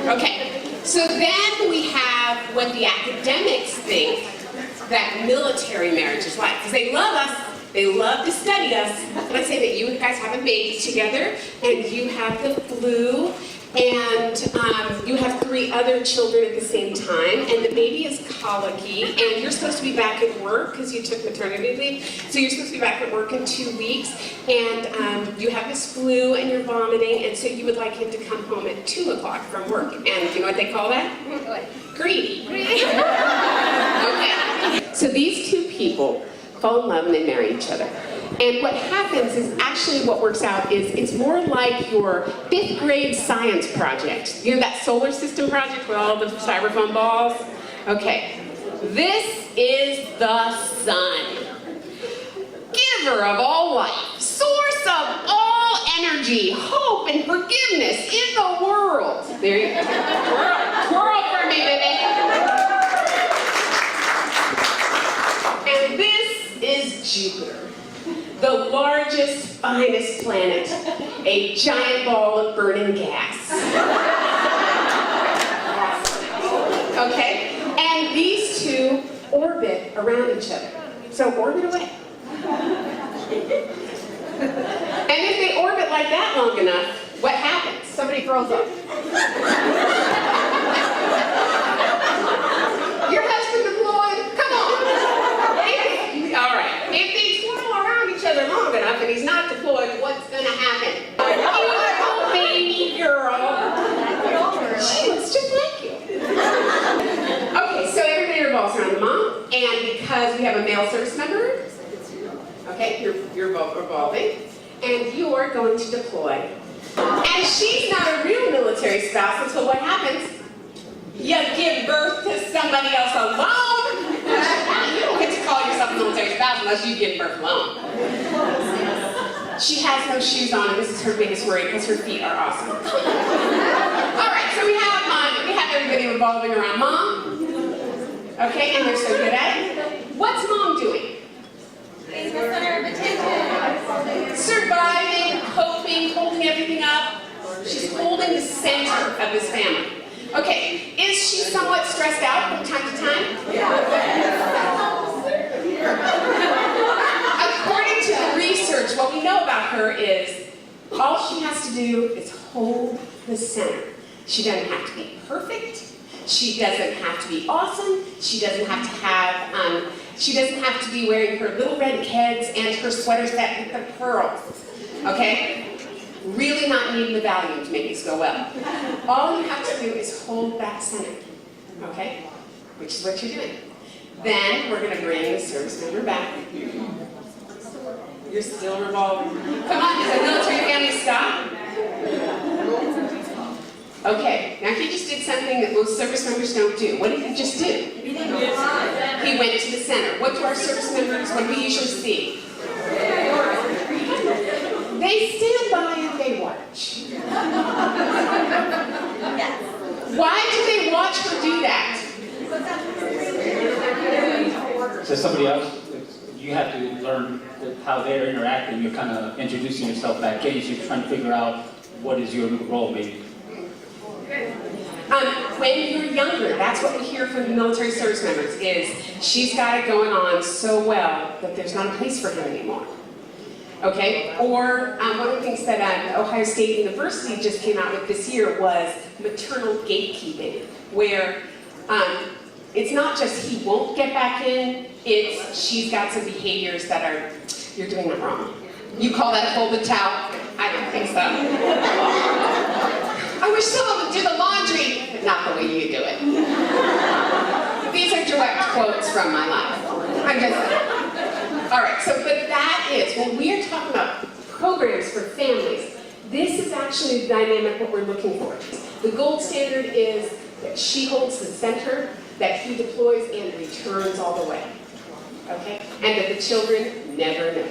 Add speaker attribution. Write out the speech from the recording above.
Speaker 1: Okay, so then we have what the academics think that military marriage is like. Because they love us, they love to study us. Let's say that you guys have a baby together, and you have the flu, and you have 3 other children at the same time, and the baby is colicky, and you're supposed to be back at work because you took maternity leave, so you're supposed to be back at work in 2 weeks, and you have this flu and you're vomiting, and so you would like him to come home at 2 o'clock from work, and you know what they call that? Greedy. Okay. So these 2 people fall in love and they marry each other. And what happens is actually what works out is it's more like your 5th grade science project. You know that solar system project with all the styrofoam balls? Okay. This is the sun. Giver of all life. Source of all energy, hope, and forgiveness in the world. There you go. Twirl for me, baby. And this is Jupiter. The largest, finest planet, a giant ball of burning gas. Okay? And these 2 orbit around each other. So orbit away. And if they orbit like that long enough, what happens? Somebody throws up. Your husband deployed? Come on. All right. If they twirl around each other long enough and he's not deployed, what's going to happen? Beautiful baby girl. She looks just like you. Okay, so everybody revolves around the mom, and because we have a male service member, okay, you're both revolving, and you're going to deploy. And she's not a real military spouse until what happens? You give birth to somebody else alone. You don't get to call yourself a military spouse unless you give birth alone. She has no shoes on, and this is her biggest worry because her feet are awesome. All right, so we have everybody revolving around mom. Okay, and they're so good at it. What's mom doing?
Speaker 2: Being the center of attention.
Speaker 1: Surviving, coping, holding everything up. She's holding the center of this family. Okay, is she somewhat stressed out from time to time? According to the research, what we know about her is all she has to do is hold the center. She doesn't have to be perfect. She doesn't have to be awesome. She doesn't have to be wearing her little red Keds and her sweater set with the pearls. Okay? Really not needing the Valium to make this go well. All you have to do is hold that center. Okay? Which is what you're doing. Then we're going to bring the service member back. You're still revolving. Come on, does a military family stop? Okay, now he just did something that most service members don't do. What did he just do? He went to the center. What do our service members, what do we usually see? They stand by and they watch. Why do they watch her do that?
Speaker 3: So somebody else, you have to learn how they're interacting. You're kind of introducing yourself back in. You're trying to figure out what is your role, maybe.
Speaker 1: When you're younger, that's what we hear from the military service members is she's got it going on so well that there's not a place for him anymore. Okay? Or one of the things that Ohio State University just came out with this year was maternal gatekeeping, where it's not just he won't get back in, it's she's got some behaviors that are, you're doing that wrong. You call that a folded towel? I don't think so. I wish someone would do the laundry, but not the way you do it. These are direct quotes from my life. I'm just, all right, so, but that is, when we are talking about programs for families, this is actually the dynamic what we're looking for. The gold standard is that she holds the center, that he deploys and returns all the way. Okay? And that the children never know.